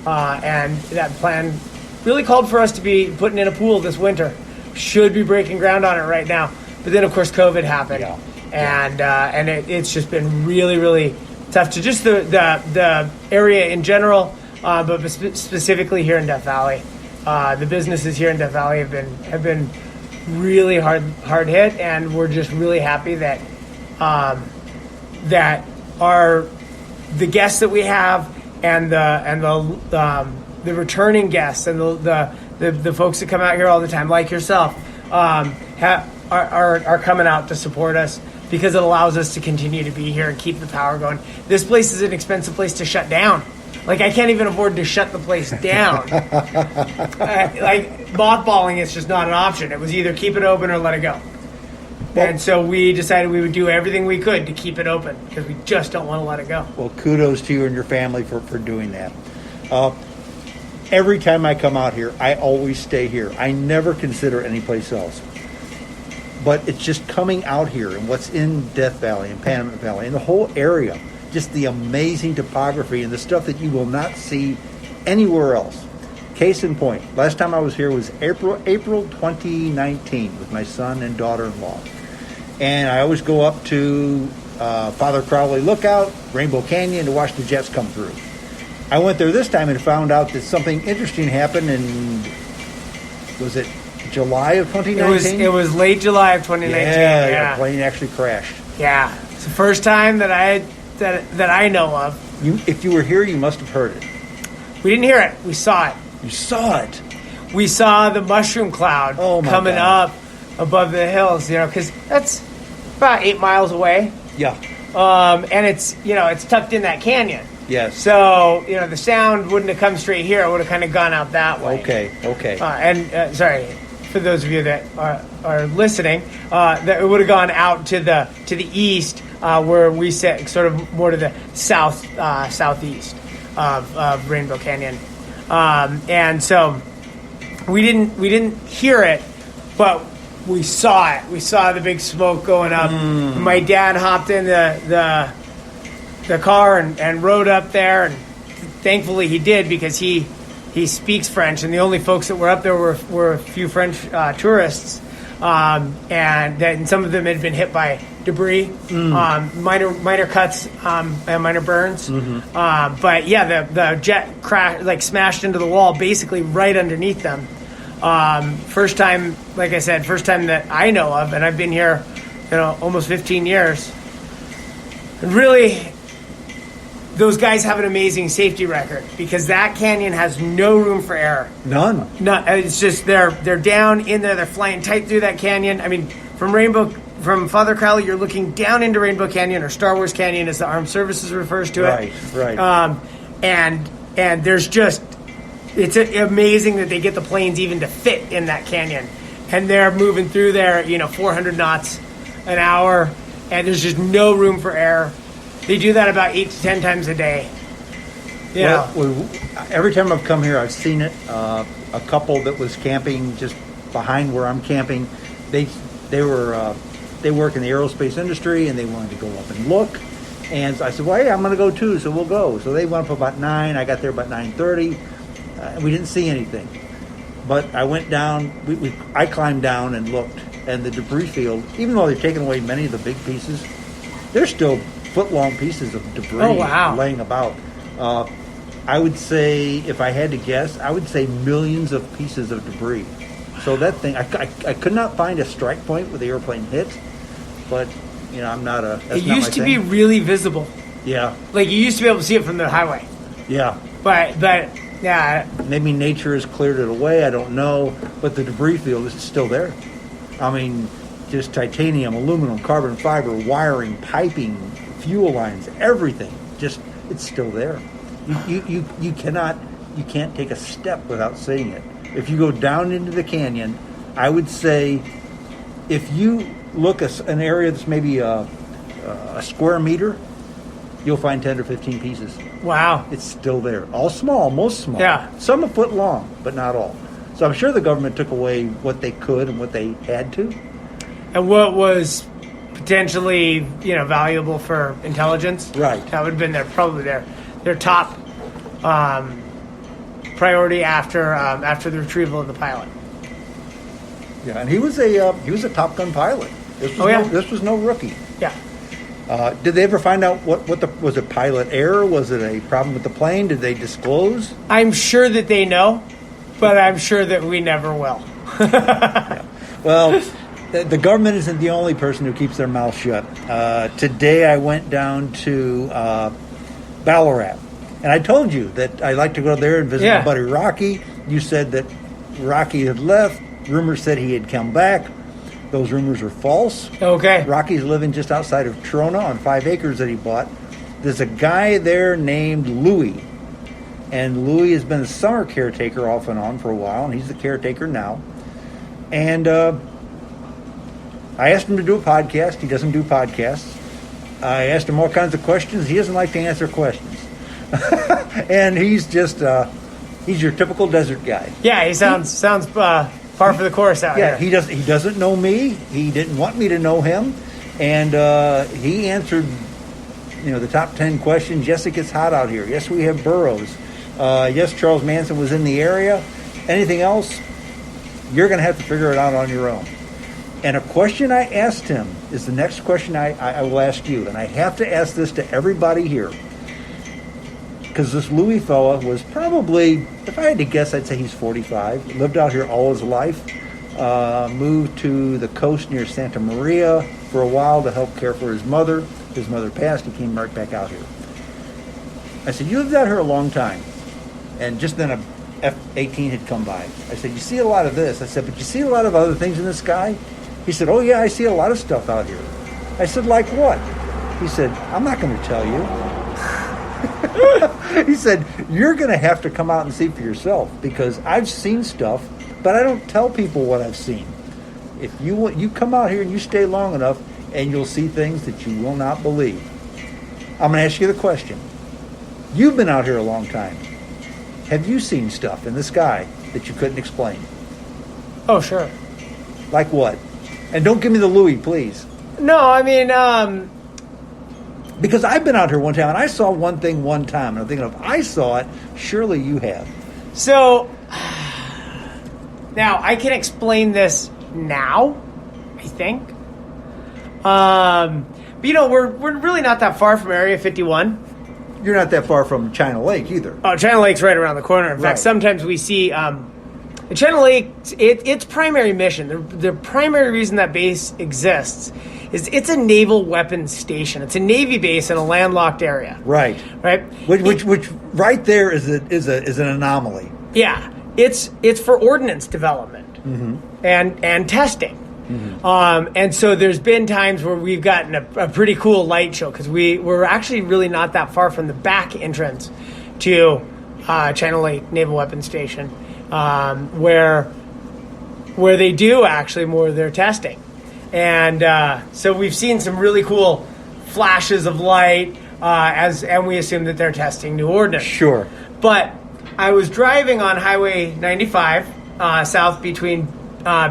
and that plan really called for us to be putting in a pool this winter. Should be breaking ground on it right now, but then of course COVID happened, and it's just been really, really tough to just the area in general, but specifically here in Death Valley. The businesses here in Death Valley have been really hard hit, and we're just really happy that that the guests that we have and the returning guests and the folks that come out here all the time, like yourself, are coming out to support us because it allows us to continue to be here and keep the power going. This place is an expensive place to shut down. Like, I can't even afford to shut the place down. Like, mothballing is just not an option. It was either keep it open or let it go. And so we decided we would do everything we could to keep it open because we just don't want to let it go. Well, kudos to you and your family for doing that. Every time I come out here, I always stay here. I never consider any place else. But it's just coming out here and what's in Death Valley and Panamint Valley and the whole area, just the amazing topography and the stuff that you will not see anywhere else. Case in point, last time I was here was April 2019 with my son and daughter-in-law. And I always go up to Father Crowley Lookout, Rainbow Canyon, to watch the jets come through. I went there this time and found out that something interesting happened in, was it July of 2019? It was late July of 2019. Yeah, the plane actually crashed. Yeah, it's the first time that I know of. If you were here, you must have heard it. We didn't hear it. We saw it. You saw it. We saw the mushroom cloud coming up above the hills, because that's about 8 miles away. Yeah. And it's tucked in that canyon. Yes. So, the sound wouldn't have come straight here. It would have kind of gone out that way. Okay. And sorry, for those of you that are listening, that it would have gone out to the east, where we sit, sort of more to the southeast of Rainbow Canyon. And so we didn't hear it, but we saw it. We saw the big smoke going up. My dad hopped in the car and rode up there, and thankfully he did because he speaks French, and the only folks that were up there were a few French tourists, and some of them had been hit by debris, minor cuts and minor burns. But yeah, the jet crashed, smashed into the wall, basically right underneath them. First time that I know of, and I've been here, almost 15 years. And really, those guys have an amazing safety record because that canyon has no room for error. None. It's just they're down in there. They're flying tight through that canyon. I mean, from Father Crowley, you're looking down into Rainbow Canyon, or Star Wars Canyon, as the Armed Services refers to it. Right. And there's just, it's amazing that they get the planes even to fit in that canyon, and they're moving through there, 400 knots an hour, and there's just no room for error. They do that about 8 to 10 times a day. Well, every time I've come here, I've seen it. A couple that was camping just behind where I'm camping, they work in the aerospace industry, and they wanted to go up and look. And so I said, well, hey, I'm going to go too, so we'll go. So they went up about 9. I got there about 9:30. We didn't see anything. But I went down, I climbed down and looked, and the debris field, even though they've taken away many of the big pieces, there's still foot-long pieces of debris laying about. I would say, if I had to guess, I would say millions of pieces of debris. So that thing, I could not find a strike point where the airplane hit, but, I'm not a... It used to be really visible. Yeah. Like, you used to be able to see it from the highway. Yeah. But yeah. Maybe nature has cleared it away, I don't know, but the debris field is still there. I mean, just titanium, aluminum, carbon fiber, wiring, piping, fuel lines, everything. Just, it's still there. You can't take a step without seeing it. If you go down into the canyon, I would say, if you look at an area that's maybe a square meter, you'll find 10 or 15 pieces. Wow. It's still there. All small, most small. Yeah. Some a foot long, but not all. So I'm sure the government took away what they could and what they had to. And what was potentially, valuable for intelligence. Right. That would have been probably their top priority after the retrieval of the pilot. Yeah, and he was a Top Gun pilot. This was no rookie. Yeah. Did they ever find out was it pilot error? Was it a problem with the plane? Did they disclose? I'm sure that they know, but I'm sure that we never will. Yeah. Well, the government isn't the only person who keeps their mouth shut. Today I went down to Ballarat, and I told you that I like to go there and visit my buddy Rocky. You said that Rocky had left. Rumors said he had come back. Those rumors are false. Okay. Rocky's living just outside of Trona on 5 acres that he bought. There's a guy there named Louie. And Louie has been a summer caretaker off and on for a while, and he's the caretaker now. And I asked him to do a podcast. He doesn't do podcasts. I asked him all kinds of questions. He doesn't like to answer questions. And he's just, he's your typical desert guy. Yeah, he sounds par for the course out here. He doesn't know me. He didn't want me to know him, and he answered, the top 10 questions. Yes, it gets hot out here. Yes, we have burros. Yes, Charles Manson was in the area. Anything else? You're going to have to figure it out on your own. And a question I asked him is the next question I will ask you, and I have to ask this to everybody here, because this Louis fella was probably, if I had to guess, I'd say he's 45. Lived out here all his life. Moved to the coast near Santa Maria for a while to help care for his mother. His mother passed. He came right back out here. I said, you lived out here a long time. And just then a F-18 had come by. I said, you see a lot of this. I said, but you see a lot of other things in the sky? He said, oh, yeah, I see a lot of stuff out here. I said, like what? He said, I'm not going to tell you. He said, you're going to have to come out and see for yourself, because I've seen stuff, but I don't tell people what I've seen. If you come out here and you stay long enough, and you'll see things that you will not believe. I'm going to ask you the question. You've been out here a long time. Have you seen stuff in the sky that you couldn't explain? Oh, sure. Like what? And don't give me the Louis, please. No, I mean, because I've been out here one time, and I saw one thing one time, and I'm thinking, if I saw it, surely you have. So, now, I can explain this now, I think. But, we're really not that far from Area 51. You're not that far from China Lake, either. Oh, China Lake's right around the corner. In fact, sometimes we see China Lake, its primary mission, the primary reason that base exists is it's a naval weapons station. It's a Navy base in a landlocked area. Right. Right. Which right there is an anomaly. Yeah. It's for ordnance development and testing. Mm-hmm. And so there's been times where we've gotten a pretty cool light show, because we're actually really not that far from the back entrance to China Lake Naval Weapons Station, where they do actually more of their testing. And so we've seen some really cool flashes of light, and we assume that they're testing new ordnance. Sure. But I was driving on Highway 95 south between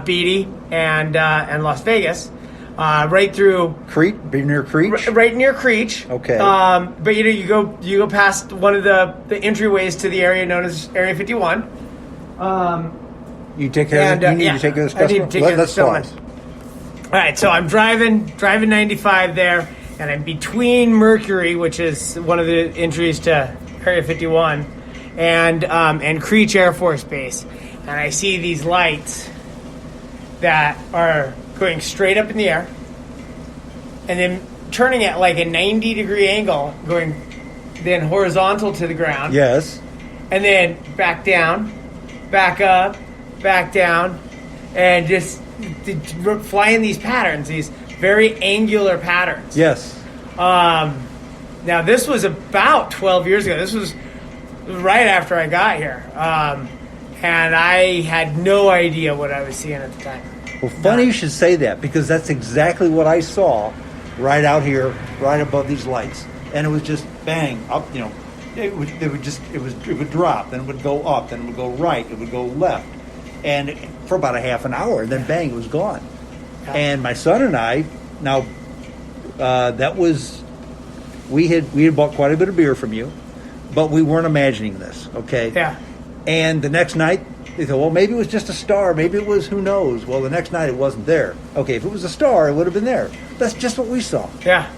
Beatty and Las Vegas, right through Crete, near Creech. Right near Creech. Okay. But you go past one of the entryways to the area known as Area 51. You take care of it. You need to take care of this customer. I need to take care of Let's this pause. All right, so I'm driving 95 there, and I'm between Mercury, which is one of the entries to Area 51, and Creech Air Force Base, and I see these lights that are going straight up in the air, and then turning at like a 90-degree angle, going then horizontal to the ground. Yes. And then back down, back up, back down, and just flying these patterns, these very angular patterns. Yes. Now, this was about 12 years ago. This was right after I got here. And I had no idea what I was seeing at the time. Well, funny you should say that, because that's exactly what I saw right out here, right above these lights. And it was just bang, up, it would drop, then it would go up, then it would go right, it would go left. And for about a half an hour, and then bang, it was gone. Yeah. And my son and I, now, we had bought quite a bit of beer from you, but we weren't imagining this, okay? Yeah. And the next night, they thought, well, maybe it was just a star. Maybe it was, who knows? Well, the next night it wasn't there. Okay, if it was a star, it would have been there. That's just what we saw. Yeah.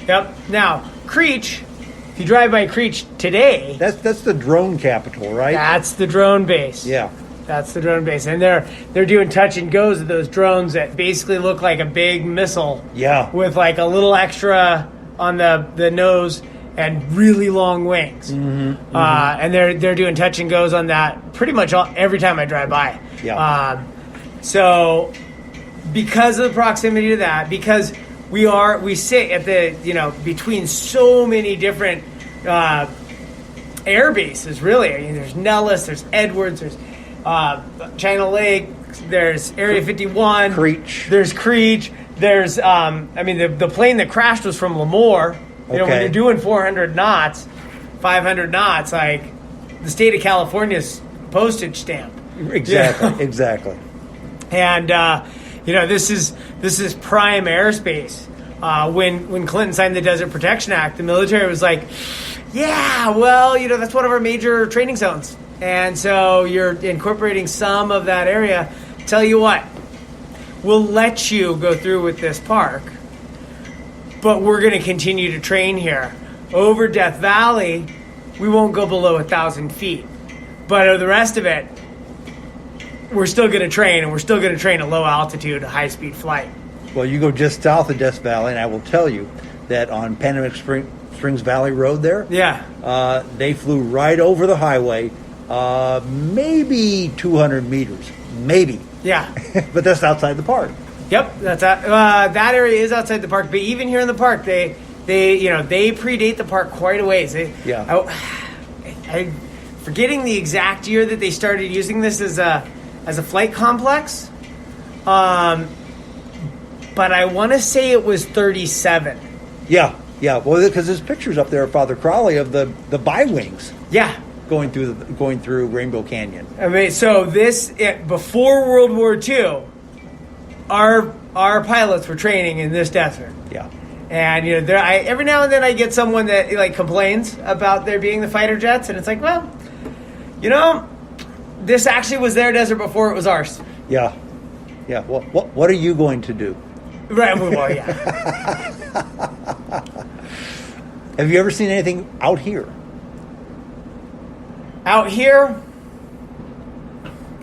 Yep. Now, Creech, if you drive by Creech today, That's the drone capital, right? that's the drone base. Yeah. That's the drone base. And they're doing touch and goes of those drones that basically look like a big missile. Yeah. With like a little extra on the nose and really long wings. And they're doing touch and goes on that pretty much every time I drive by. Yeah. So because of the proximity to that, because we sit at the between so many different air bases, really. I mean, there's Nellis, there's Edwards, there's China Lake, there's Area 51, Creech. there's Creech, there's the plane that crashed was from Lemoore. When Okay. you're doing 400 knots, 500 knots, like the state of California's postage stamp. Exactly. Exactly. And this is prime airspace. When Clinton signed the Desert Protection Act, the military was like, yeah, well, that's one of our major training zones. And so you're incorporating some of that area. Tell you what, we'll let you go through with this park, but we're going to continue to train here. Over Death Valley, we won't go below 1,000 feet. But the rest of it, we're still going to train, and we're still going to train at low altitude, high-speed flight. Well, you go just south of Death Valley, and I will tell you that on Panamint Springs Valley Road there, they flew right over the highway, maybe 200 meters, maybe. Yeah. But that's outside the park. Yep, that area is outside the park. But even here in the park, they predate the park quite a ways. I'm forgetting the exact year that they started using this as a flight complex. But I want to say it was 37. Yeah. Well, because there's pictures up there of Father Crowley of the bi-wings. Yeah. Going through Rainbow Canyon. I mean, so before World War II, our pilots were training in this desert. Yeah. And every now and then I get someone that complains about there being the fighter jets, and it's like, well, this actually was their desert before it was ours. Yeah. Well, what are you going to do? Right. Well, yeah. Have you ever seen anything out here? Out here,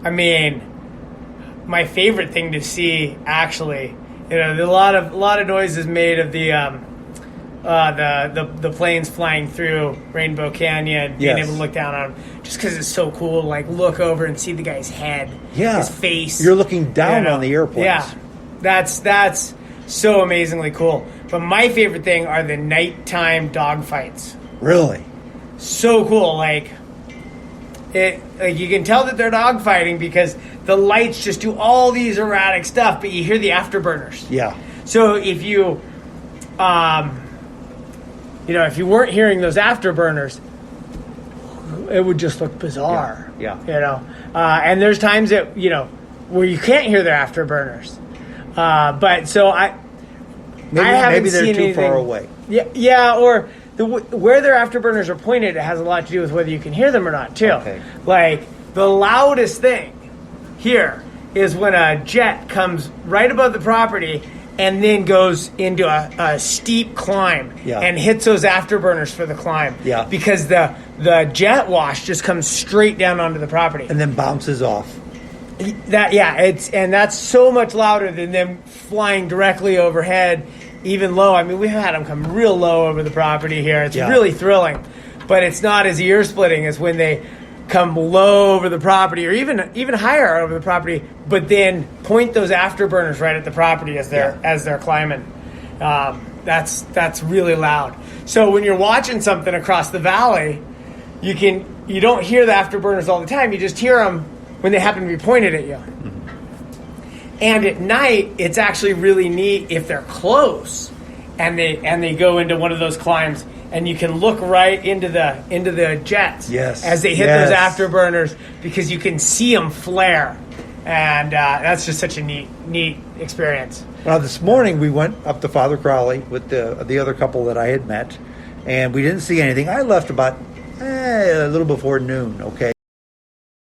I mean, my favorite thing to see, actually, a lot of noise is made of the planes flying through Rainbow Canyon, being able to look down on them, just because it's so cool. Like, look over and see the guy's head, his face. You're looking down on the airplanes. Yeah, that's so amazingly cool. But my favorite thing are the nighttime dogfights. Really? So cool, like you can tell that they're dogfighting because the lights just do all these erratic stuff, but you hear the afterburners. Yeah. So if you, if you weren't hearing those afterburners, it would just look bizarre. Yeah. And there's times that where you can't hear their afterburners. But so I haven't maybe they're seen too anything, far away. Yeah, or where their afterburners are pointed, it has a lot to do with whether you can hear them or not, too. Okay. Like, the loudest thing here is when a jet comes right above the property and then goes into a steep climb and hits those afterburners for the climb. Yeah. Because the jet wash just comes straight down onto the property. And then bounces off. That's so much louder than them flying directly overhead, even low. I mean, we've had them come real low over the property here. It's really thrilling, but it's not as ear splitting as when they come low over the property, or even higher over the property, but then point those afterburners right at the property as they're climbing. That's really loud. So when you're watching something across the valley, you don't hear the afterburners all the time. You just hear them when they happen to be pointed at you. And at night, it's actually really neat if they're close and they go into one of those climbs, and you can look right into the jets as they hit those afterburners, because you can see them flare, and that's just such a neat experience. Well, this morning we went up to Father Crowley with the other couple that I had met, and we didn't see anything. I left about a little before noon. Okay.